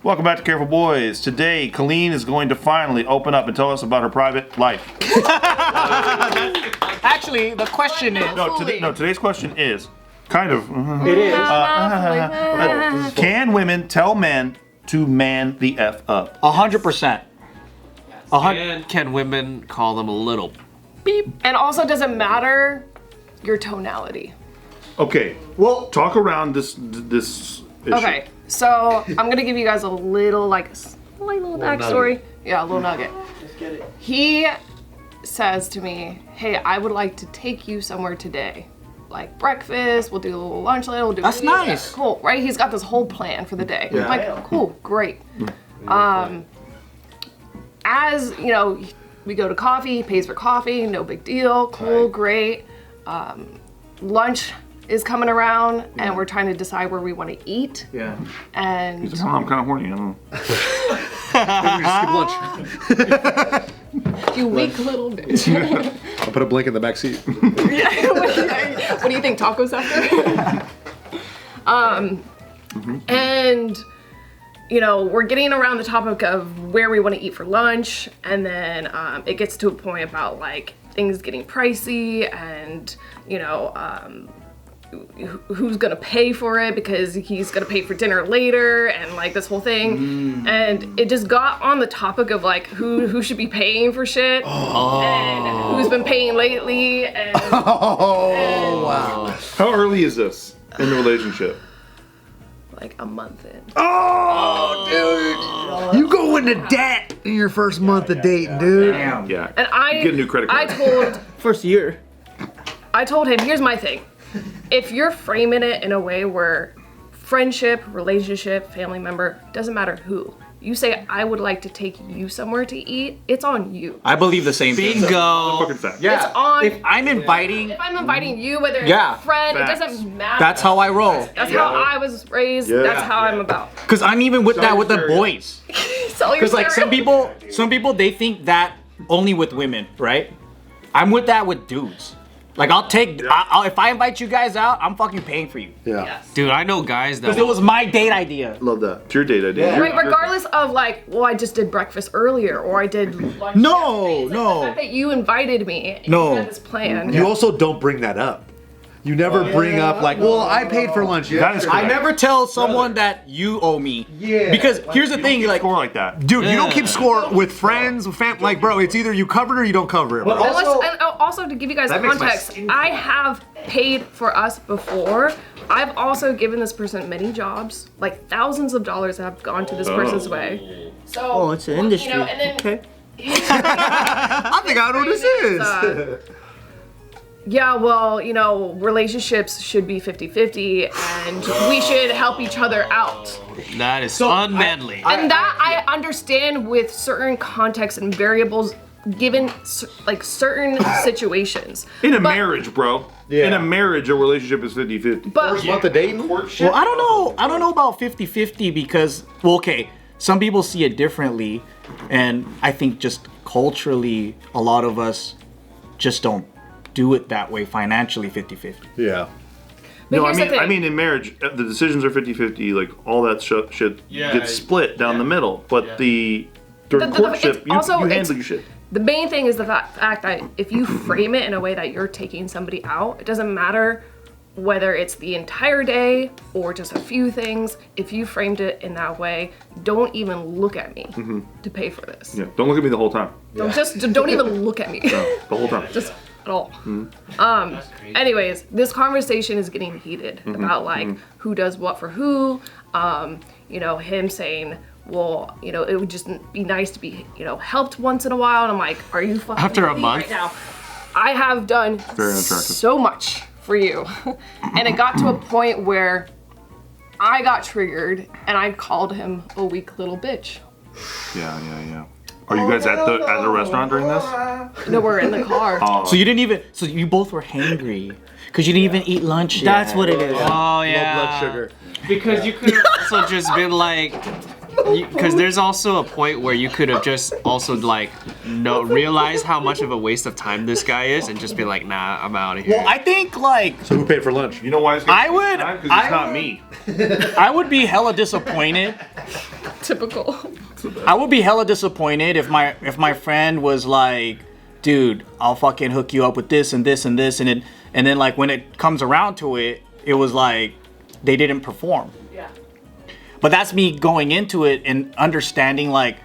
Welcome back to Careful Boys. Today, Kalyne is going to finally open up and tell us about her private life. Actually, the question is... Today's question is, kind of... It is. Can women tell men to man the F up? 100%. And can women call them a little beep? And also, does it matter your tonality? Okay, well, talk around this issue. Okay, so I'm gonna give you guys a little, slight little backstory. Nugget. Yeah, a little nugget. He says to me, hey, I would like to take you somewhere today. Like breakfast, we'll do a little lunch later, we'll do That's nice. Cool, right? He's got this whole plan for the day. Yeah. I'm like, cool, great. As, you know, we go to coffee, he pays for coffee, no big deal, cool, great. Lunch is coming around, and we're trying to decide where we want to eat. Yeah. And He's like, oh, I'm kind of horny, I don't know. Skip lunch. you weak little bitch. I'll put a blanket in the back seat. What do you think, tacos after? And, you know, we're getting around the topic of where we want to eat for lunch, and then it gets to a point about, like, things getting pricey, and, you know, who's gonna pay for it because he's gonna pay for dinner later, and like this whole thing. And it just got on the topic of like who should be paying for shit, and who's been paying lately, and Wow. How early is this in the relationship? like a month in. Oh, dude. You go into debt in your first month of dating, dude. Damn. Yeah. And You get a new credit card. First year. I told him, here's my thing. If you're framing it in a way where friendship, relationship, family member, doesn't matter who, you say, I would like to take you somewhere to eat, it's on you. I believe the same thing. Bingo. Fucking fact. Yeah. It's on- If I'm inviting, If I'm inviting you, whether it's Yeah. a friend, Facts. it doesn't matter. that's how I roll. That's how I was raised. Yeah. That's how I'm about. Cause I'm even with that with the cereal. boys. Sell your Cause like some cereal. people they think that only with women, right? I'm with that with dudes. Like I'll take, if I invite you guys out, I'm fucking paying for you. Yeah. Yes. Dude, I know guys that Cause it was my date idea. Love that. It's your date idea. Right, regardless of like, well, I just did breakfast earlier, or I did lunch. No, yesterday. It's like no. the fact that you invited me. And No. You had this plan. You also don't bring that up. You never bring up like, well, I paid for lunch. That is I correct. never tell someone that you owe me. Yeah. Because here's the thing, like, Score like that. Dude, you don't keep score with friends, with like, bro, it's either you cover it or you don't cover it. Bro. And also to give you guys That makes my context, skin I have paid for us before. I've also given this person many jobs, like thousands of dollars have gone to this person's way. So, it's an industry. You know, and then Okay. I think I know what this is. yeah, well, you know, relationships should be 50-50 and we should help each other out. that is unmanly. And that I understand with certain contexts and variables given like certain situations. In a But- marriage, bro. Yeah. In a marriage, a relationship is 50-50. But First month of dating? well, I don't know about 50-50 because, well, okay, some people see it differently, and I think just culturally, a lot of us just don't do it that way financially 50-50. Yeah. But No, here's the thing. I mean, in marriage, the decisions are 50-50. Like all that shit gets split down the middle. But during courtship, you handle your shit. The main thing is the fact that if you frame it in a way that you're taking somebody out, it doesn't matter whether it's the entire day or just a few things. If you framed it in that way, don't even look at me to pay for this. Yeah, don't look at me the whole time. Don't even look at me. The whole time. Just at all. Anyways, this conversation is getting heated about like who does what for who. You know, him saying, well, you know, it would just be nice to be, you know, helped once in a while. And I'm like, are you fucking After a kidding me month? right now? I have done Very unattractive. so much for you. And it got to a point where I got triggered and I called him a weak little bitch. Yeah. Are you guys at the restaurant during this? No, we're in the car. So you didn't even, so you both were hangry because you didn't even eat lunch yet. That's what it is. Oh Low yeah. blood sugar. Because you could have also just been like, because there's also a point where you could have just also like realize how much of a waste of time this guy is and just be like, nah, I'm out of here. Well, I think like So who paid for lunch? You know why it's I would- Because it's I not would- me. I would be hella disappointed typical. I would be hella disappointed if my friend was like, dude, I'll fucking hook you up with this and this and this, and then like when it comes around to it, it was like they didn't perform. Yeah. But that's me going into it and understanding like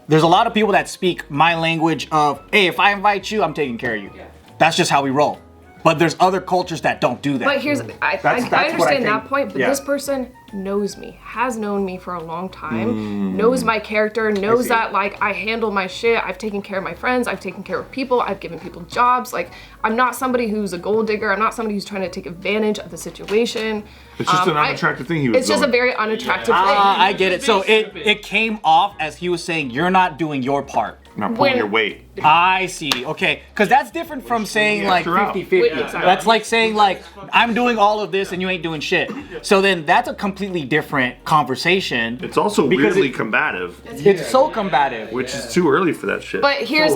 there's a lot of people that speak my language of, hey, if I invite you, I'm taking care of you. Yeah. That's just how we roll. But there's other cultures that don't do that. But here's, I understand that point, but yeah. this person knows me, has known me for a long time, knows my character, knows that like I handle my shit, I've taken care of my friends, I've taken care of people, I've given people jobs. Like I'm not somebody who's a gold digger, I'm not somebody who's trying to take advantage of the situation. It's just an unattractive thing he was It's just a very unattractive thing. I get it. So it came off as he was saying, you're not doing your part. Not pulling your weight. I see. Okay. Because that's different from saying like 50-50. Exactly. That's like saying like, I'm doing all of this and you ain't doing shit. So then that's a completely different conversation. It's also weirdly combative. It's so combative. Which is too early for that shit. But here's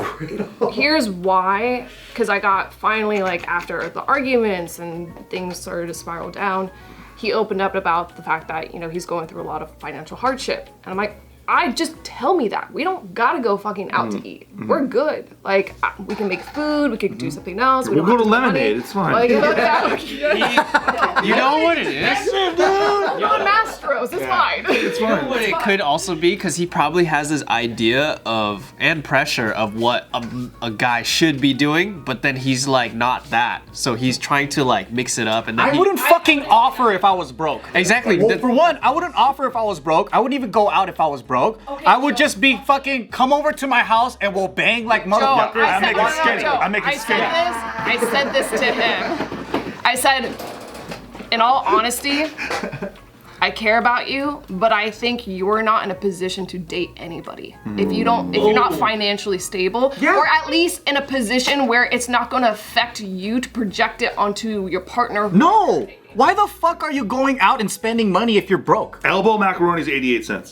why, because I got finally like after the arguments and things started to spiral down, he opened up about the fact that, you know, he's going through a lot of financial hardship. And I'm like, just tell me that. We don't gotta go fucking out to eat. We're good. Like, we can make food, we can do something else. We'll go to Lemonade, it's fine. Like, you know what it is? You're on Mastro's, it's fine. It's fine. What it could also be, because he probably has this idea of, and pressure of what a guy should be doing, but then he's like not that. So he's trying to like mix it up and then I wouldn't fucking offer if I was broke. Exactly. Well, for one, I wouldn't offer if I was broke. I wouldn't even go out if I was broke. Okay, I would just be fucking come over to my house and we'll bang like motherfuckers. I make it skinny. I make it skinny. I said this to him. I said, in all honesty, I care about you, but I think you're not in a position to date anybody. If you're not financially stable, or at least in a position where it's not gonna affect you to project it onto your partner. No! Why the fuck are you going out and spending money if you're broke? Elbow macaroni's 88 cents.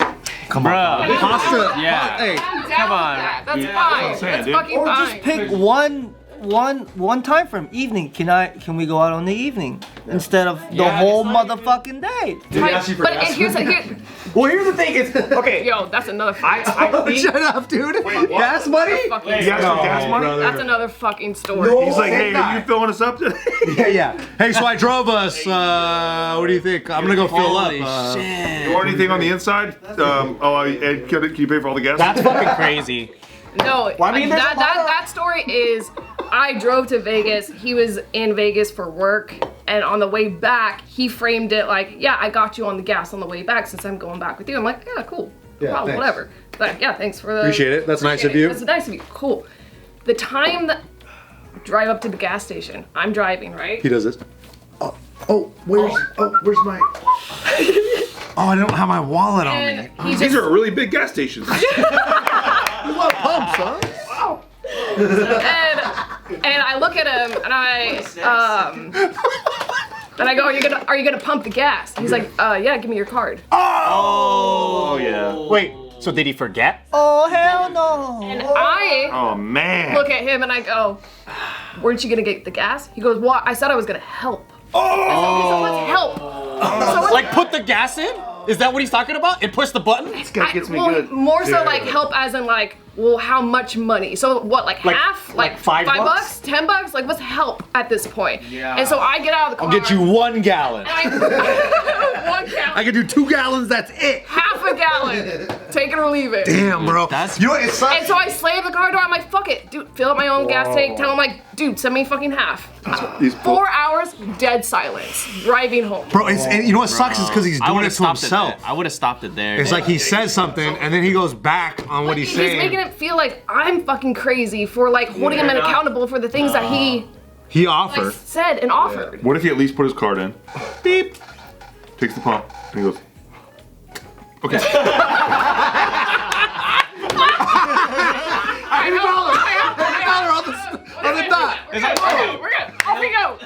Come on. Bro. Pasta. Yeah. Hey. Come on. That's fine. I'm saying, That's dude. fucking Or fine. just pick one time frame. Evening. Can we go out on the evening instead of the whole motherfucking day? Well, here's the thing. It's okay. Yo, that's another Shut up, dude. Gas money? You guys got gas money? That's another fucking story. He's like, hey, are you filling us up today? Yeah. Hey, so I drove us. What do you think? I'm gonna go fill up. Holy shit. You want anything on the inside? And can you pay for all the gas? That's fucking crazy. No, Well, I mean, there's a lot of- that story is, I drove to Vegas, he was in Vegas for work, and on the way back, he framed it like, yeah, I got you on the gas on the way back since I'm going back with you. I'm like, yeah, cool, no problem, thanks. whatever. But yeah, thanks for the... Appreciate it. That's nice of you. That's nice of you, cool. The time that, drive up to the gas station, I'm driving, right? He does this. Where's my? Oh, I don't have my wallet on me. And he These just, are really big gas stations. You love pumps, huh? and I look at him and I go, are you gonna pump the gas? He's like, yeah, give me your card. Oh, yeah. Wait, so did he forget? Oh hell no! And I Oh, man. look at him and I go, weren't you gonna get the gas? He goes, what? I said I was gonna help. So let's help. Like put the gas in? Is that what he's talking about? And push the button? This guy gets me well, good. more so like help as in like, well, how much money? So what, like half? like $5 bucks? $10? Like what's help at this point? Yeah. And so I get out of the car. I'll get you 1 gallon. And I, 1 gallon. I can do 2 gallons. That's it. Half a gallon. Take it or leave it. Damn, bro. That's- you know it sucks. And so I slam the car door. I'm like, fuck it, dude. Fill up my own gas tank. Tell him like, dude, send me fucking half. These 4 hours, dead silence. Driving home. Bro, and you know what sucks is because he's I doing would it have to stopped himself. it there. I would have stopped it there. It's like he says something and then he goes back on what he's He's saying. making it feel like I'm fucking crazy for like holding him accountable for the things that he He like, offered. said and offered. What if he at least put his card in? Beep. Takes the pump. And he goes, okay. On the dot. We're good. Off we go.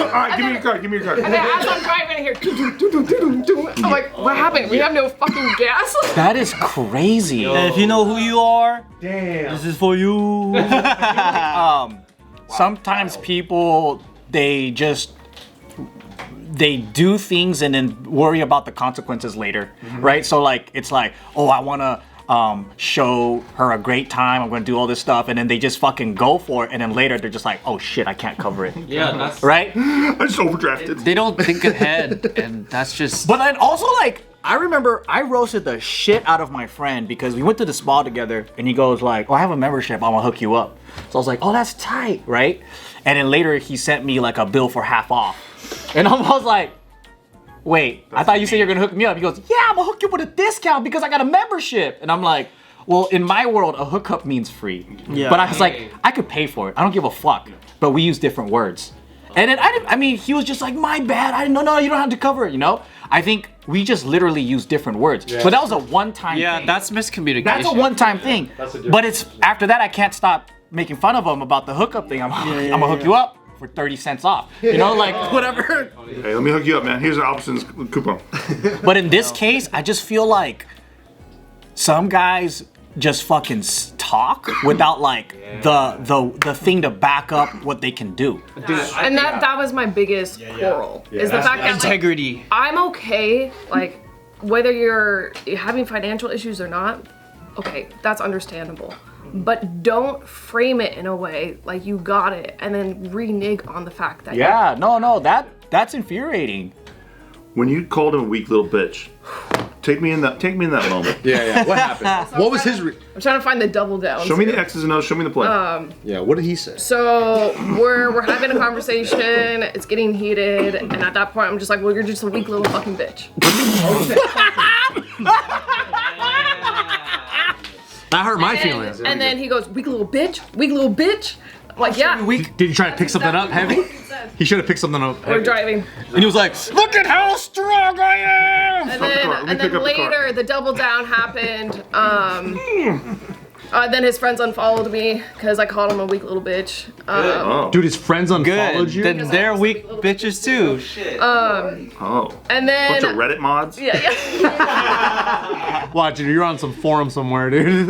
All right, give me your card. Give me your card. And then as I'm driving in here, I'm like, what happened? We have no fucking gas? That is crazy. And if you know who you are, this is for you. Sometimes people, they they do things and then worry about the consequences later, right? So like it's like, oh, I want to show her a great time. I'm going to do all this stuff, and then they just fucking go for it, and then later they're just like, oh shit, I can't cover it. Yeah, that's right. I just overdrafted. They don't think ahead, and that's just. But then also like. I remember I roasted the shit out of my friend because we went to the spa together and he goes like, oh, I have a membership, I'm gonna hook you up. So I was like, oh, that's tight, right? And then later he sent me like a bill for half off. And I was like, wait, I thought you said you're gonna hook me up. He goes, yeah, I'm gonna hook you up with a discount because I got a membership. And I'm like, well, in my world, a hookup means free. Yeah. But I was like, I could pay for it. I don't give a fuck. But we use different words. And then I mean, he was just like, my bad. I didn't know, no, you don't have to cover it, you know? I think we just literally use different words. Yeah. But that was a one-time thing. Yeah, that's miscommunication. That's a one-time thing. But it's after that, I can't stop making fun of him about the hookup thing. I'm gonna hook you up for 30 cents off. You know, like whatever. Hey, let me hook you up, man. Here's an Albertsons coupon. But in this case, I just feel like some guys just fucking talk without like the thing to back up what they can do. And that was my biggest quarrel is the fact that integrity. Like, I'm okay, like whether you're having financial issues or not. Okay, that's understandable. But don't frame it in a way like you got it and then renege on the fact that no, that's infuriating. When you called him a weak little bitch, take me in that moment. Yeah. What happened? What was his? I'm trying to find the double down. Show me the X's and O's. Show me the play. Yeah. What did he say? So we're having a conversation. It's getting heated, and at that point, I'm just like, well, you're just a weak little fucking bitch. That hurt my feelings. And then he goes, weak little bitch, weak little bitch. I'm like, yeah. Did you try to pick something up heavy? He should have picked something up heavy. We're driving. And he was like, look at how strong I am! And then later, the double down happened. Then his friends unfollowed me because I called him a weak little bitch. Dude, his friends unfollowed you? Then they're weak bitches too. And then bunch of Reddit mods. Yeah. Watch, dude, you're on some forum somewhere, dude.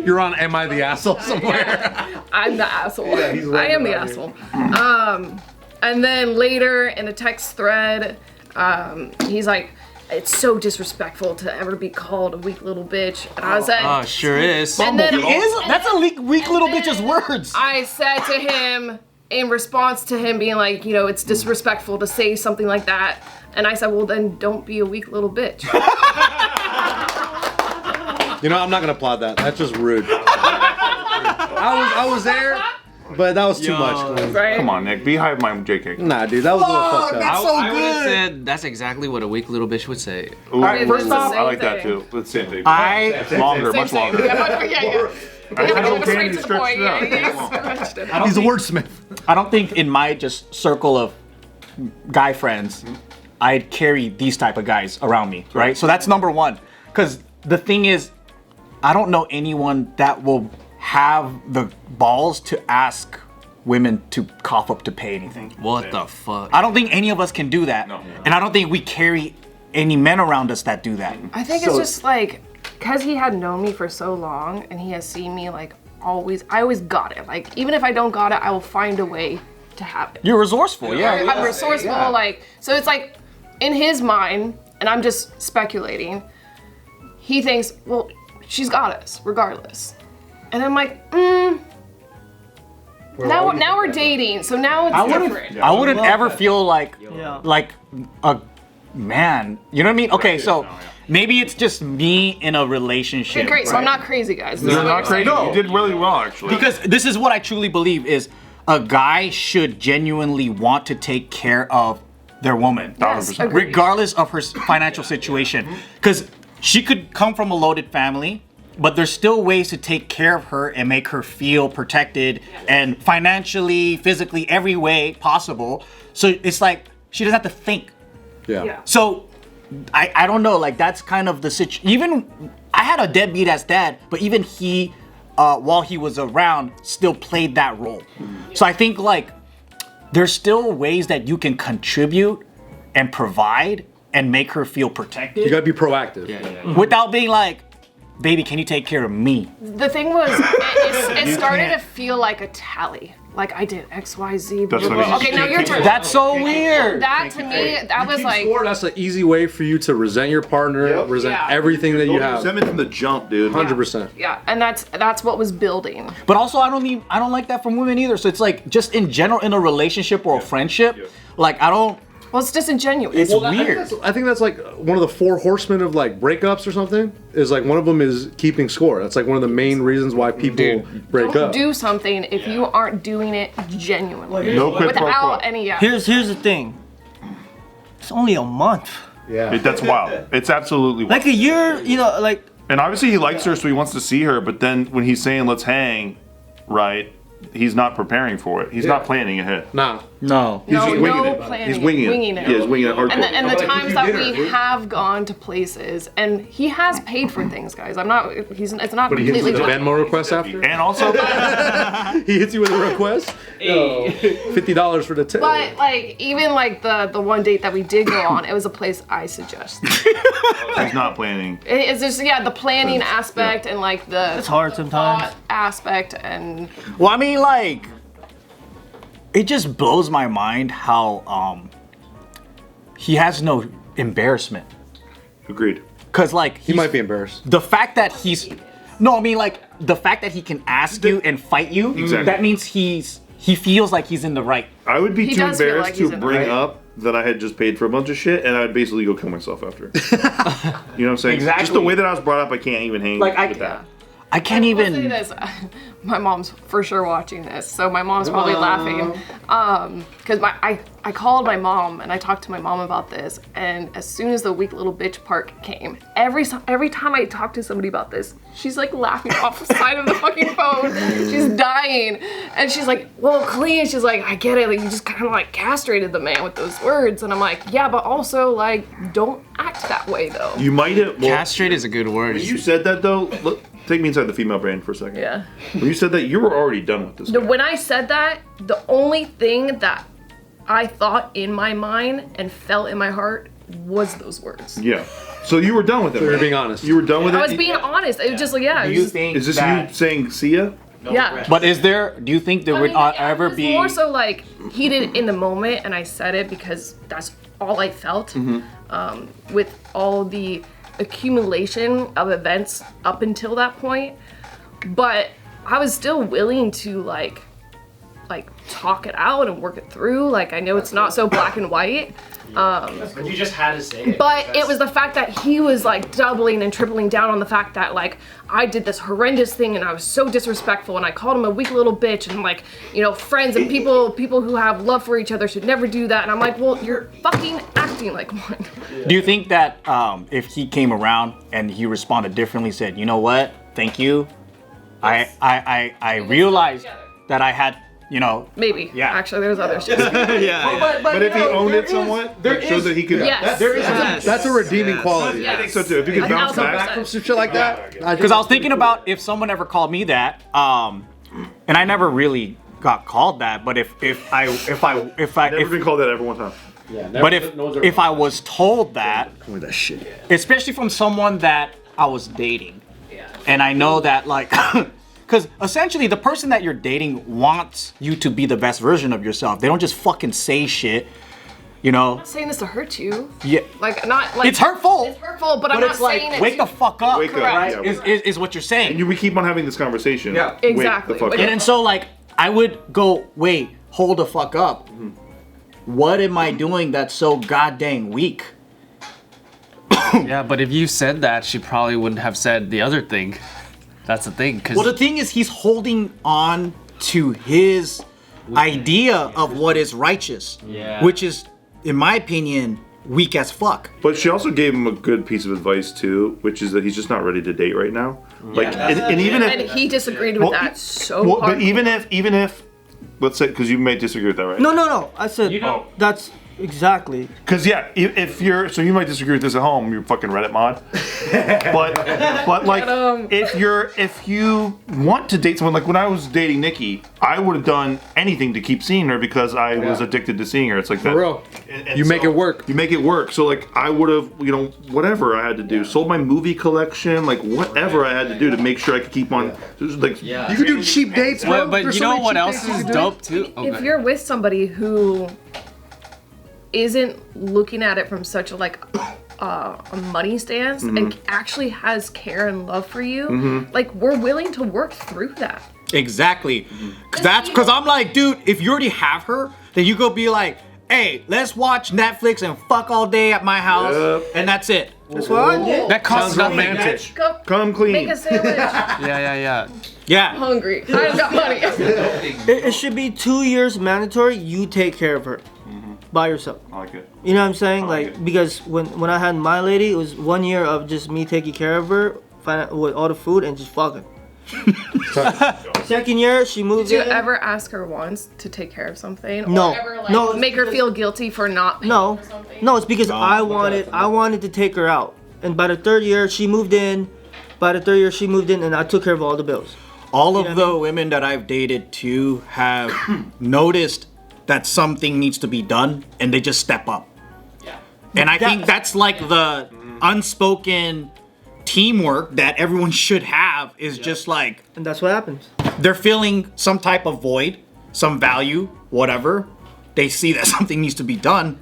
You're on Am I the Asshole somewhere. I'm the asshole. I am the asshole. And then later in a text thread, he's like, it's so disrespectful to ever be called a weak little bitch. And I was like, oh, sure is. And then, that's a weak little bitch's words. I said to him, in response to him being like, you know, it's disrespectful to say something like that. And I said, well, then don't be a weak little bitch. You know, I'm not gonna applaud that. That's just rude. I was there, but that was too much. Right? Come on, Nick. Beehive my JK. Nah, dude, that was a little fucked up. That's so I would have good. said that's exactly what a weak little bitch would say. Ooh, right, first off, I like that thing. too. Let's see. I Longer, much longer. Yeah. I Yeah, don't straight candy to the stretch point. it out. Yeah, He's a wordsmith. I don't think in my just circle of guy friends, I'd carry these type of guys around me, right? So that's number one. Because the thing is, I don't know anyone that will have the balls to ask women to cough up to pay anything. What the fuck? I don't think any of us can do that. No. And I don't think we carry any men around us that do that. I think it's just like, because he had known me for so long and he has seen me like I always got it. Like, even if I don't got it, I will find a way to have it. You're resourceful, yeah. I'm resourceful, like, so it's like, in his mind, and I'm just speculating, he thinks, well, she's got us, regardless. And I'm like, now we're dating, so now it's different. I wouldn't ever feel like a man. You know what I mean? Okay, so maybe it's just me in a relationship. Okay, great, so I'm not crazy, guys. You're not crazy. No. You did really well, actually. Because this is what I truly believe is a guy should genuinely want to take care of their woman, Yes, agreed. regardless of her financial situation. Because she could come from a loaded family, but there's still ways to take care of her and make her feel protected and financially, physically, every way possible. So it's like she doesn't have to think. Yeah. So I don't know, like that's kind of the situation. Even I had a deadbeat as dad, but even he, while he was around, still played that role. So I think like there's still ways that you can contribute and provide and make her feel protected. You gotta be proactive. Without being like, baby, can you take care of me? The thing was, it started to feel like a tally. like I did X, Y, Z. That's what I mean. Okay, now your turn. That's so weird. That to me, that was Keep like. score, that's an easy way for you to resent your partner, Yep. resent Yeah. everything that you have. Resentment from the jump, dude. 100%. Yeah, and that's what was building. But also, I don't like that from women either. So it's like just in general in a relationship or a friendship, like I don't. Well, it's disingenuous. It's Well, weird. I think that's like one of the 4 horsemen of like breakups or something. Is like one of them is keeping score. That's like one of the main reasons why people break Don't up. do something if you aren't doing it genuinely. No quid pro quo. Without any. Here's the thing. It's only a month. Yeah. That's wild. It's absolutely wild. Like a year, you know, like And obviously he likes her, so he wants to see her. But then when he's saying let's hang, right? He's not preparing for it. He's not planning ahead. Nah. No. He's No, just winging no it. planning. He's winging it. Yeah, he's winging it hardcore. And the Like, times you that did we it. have gone to places, and he has paid for things, guys. I'm not. It's not But he hits you completely. with a Venmo request after? And also, He hits you with a request? No. $50 for the tip. But like even like the one date that we did go on, it was a place I suggested. he's not planning. It's just the planning aspect and like the it's hard sometimes. thought aspect and Well, I mean, like, it just blows my mind how he has no embarrassment. Agreed. Cause like He might be embarrassed. the fact that he's no, I mean like the fact that he can ask you and fight you. Exactly. That means he feels like he's in the right. I would be He too does feel embarrassed like he's to in the bring right. up that I had just paid for a bunch of shit, and I'd basically go kill myself after. You know what I'm saying? Exactly. Just the way that I was brought up, I can't even hang Like, with that. I can't I'll say even. this. My mom's for sure watching this, so my mom's probably laughing. Because I called my mom and I talked to my mom about this, and as soon as the weak little bitch part came, every time I talk to somebody about this, she's like laughing off the side of the fucking phone. She's dying, and she's like, "Well, Kalyne," she's like, "I get it. Like you just kind of like castrated the man with those words," and I'm like, "Yeah, but also like don't act that way though." You might have. Well, Castrate is a good word. when you said that though, look, take me inside the female brain for a second. Yeah. When you said that, you were already done with this. Guy. When I said that, the only thing that I thought in my mind and felt in my heart was those words. Yeah. So you were done with it. So you're right? being honest. You were done with it. I was being honest. It was just like, yeah. Do it you was just, think Is this that, you saying see ya? yeah. But is there? Do you think there I would mean, not yeah, ever it was be? more so like heated in the moment, and I said it because that's all I felt. With all the accumulation of events up until that point, but I was still willing to like talk it out and work it through. Like I know it's not so black and white. But you just had to say it. But it was the fact that he was like doubling and tripling down on the fact that like I did this horrendous thing and I was so disrespectful and I called him a weak little bitch and like, you know, friends and people who have love for each other should never do that. And I'm like, well, you're fucking acting like one. Do you think that if he came around and he responded differently, said, you know what, thank you, I realized that I had, you know, Maybe. Yeah. Actually, there's other shit. But if he owned it somewhat, it shows that he could. Yes. That's a redeeming quality. I think so too. If you could bounce 1000%. back. From some shit like that. because I was thinking about if someone ever called me that, and I never really got called that, but if Never been called that ever one time. but if I was told that, that shit. especially from someone that I was dating, and I know that like. Because essentially, the person that you're dating wants you to be the best version of yourself. They don't just fucking say shit, you know. I'm not saying this to hurt you. Yeah, Like, not like. it's hurtful. It's hurtful, but I'm But not it's like, saying it. wake the fuck up, Wake up, right? yeah. Is what you're saying. And we keep on having this conversation. Yeah. Wake Exactly. the fuck But- up. And so like, I would go, wait, hold the fuck up. What am I doing that's so goddamn weak? Yeah, but if you said that, she probably wouldn't have said the other thing. That's the thing, because Well, the thing is, he's holding on to his idea of what is righteous, which is, in my opinion, weak as fuck. But she also gave him a good piece of advice too, which is that he's just not ready to date right now. Like, and even And if, he disagreed with Well, that so well, hard. but even if, let's say, because you may disagree with that, right? No. I said You know- that's Exactly. Because if you're so you might disagree with this at home, you're fucking Reddit mod. but like if you want to date someone, like when I was dating Nikki, I would have done anything to keep seeing her because I was addicted to seeing her. It's like that. For real. And You make it work. You make it work. So like I would have, whatever I had to do, sold my movie collection, like whatever I had to do to make sure I could keep on. Like You can do cheap dates, bro. But There's you so know many what cheap else dates you is can do. dope too? If you're with somebody who isn't looking at it from such a a money stance and actually has care and love for you, like we're willing to work through that. Exactly. Because I'm like, dude, if you already have her, then you go be like, hey, let's watch Netflix and fuck all day at my house, and that's it. That's what I did. That costs nothing. romantic. Go Come clean. make a sandwich. Yeah. Yeah. Hungry. I don't got money. It should be 2 years mandatory. You take care of her by yourself. I like it. You know what I'm saying? like Like it. because when I had my lady, it was 1 year of just me taking care of her, with all the food and just fucking. Second year, she moved Did you in. ever ask her once to take care of something? No. Or ever, No. make her feel guilty for not paying No, for something? no, it's because I wanted to take her out, and by the third year she moved in. And I took care of all the bills. All of the women that I've dated too have noticed that something needs to be done and they just step up. Yeah. And I think that's like the unspoken teamwork that everyone should have is just like, And that's what happens. they're feeling some type of void, some value, whatever. They see that something needs to be done.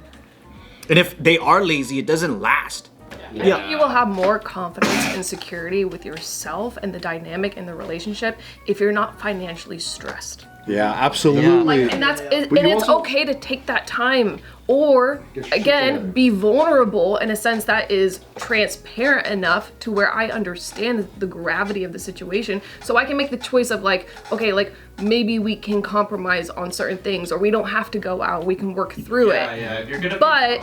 And if they are lazy, it doesn't last. I think you will have more confidence and security with yourself and the dynamic in the relationship if you're not financially stressed. Yeah, absolutely. And that's and you it's also- okay to take that time, or again, be vulnerable in a sense that is transparent enough to where I understand the gravity of the situation, so I can make the choice of like, okay, like maybe we can compromise on certain things, or we don't have to go out. We can work through it. If you're gonna But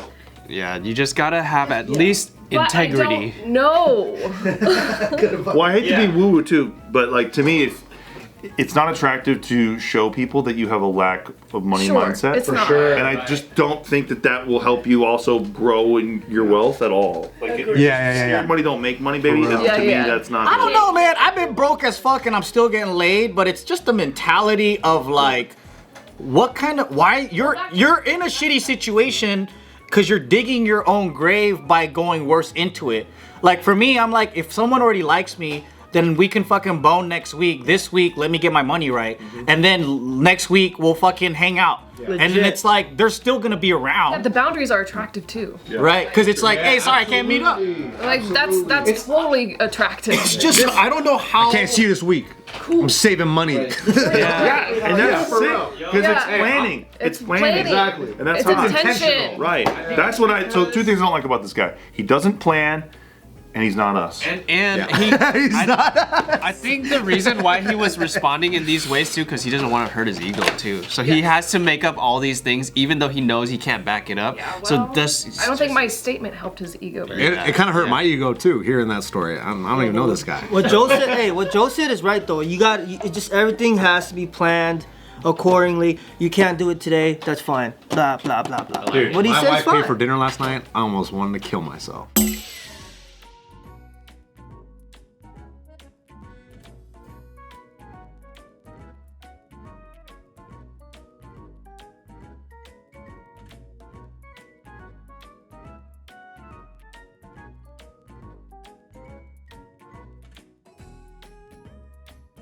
Yeah, you just gotta have at least integrity. No. Well, I hate to be woo-woo too, but like to me, it's not attractive to show people that you have a lack of money Sure, mindset. it's not. sure. And I just don't think that will help you also grow in your wealth at all. Like, Yeah. Money don't make money, baby. And Yeah, to me, yeah. that's not. I don't know, man. I've been broke as fuck and I'm still getting laid, but it's just the mentality of like, why you're in a shitty situation because you're digging your own grave by going worse into it. Like for me, I'm like, if someone already likes me, then we can fucking bone next week. This week, let me get my money right. And then next week, we'll fucking hang out. And then it's like, they're still gonna be around. The boundaries are attractive too. Right? Because it's like, hey, sorry, I can't meet up. Like that's totally attractive. It's just, I don't know how. Can't see you this week. I'm saving money. And that's sick because it's planning. It's planning. Exactly. And that's It's how intention. Right. That's what so two things I don't like about this guy. He doesn't plan, and he's not us. I think the reason why he was responding in these ways too, because he doesn't want to hurt his ego too. So he has to make up all these things, even though he knows he can't back it up. I don't think my statement helped his ego very much. It kind of hurt my ego too, hearing that story. I don't even know this guy. What Joe said is right though. It just everything has to be planned accordingly. You can't do it today. That's fine. Blah blah blah blah. Dude, What he my says wife fine. paid for dinner last night. I almost wanted to kill myself.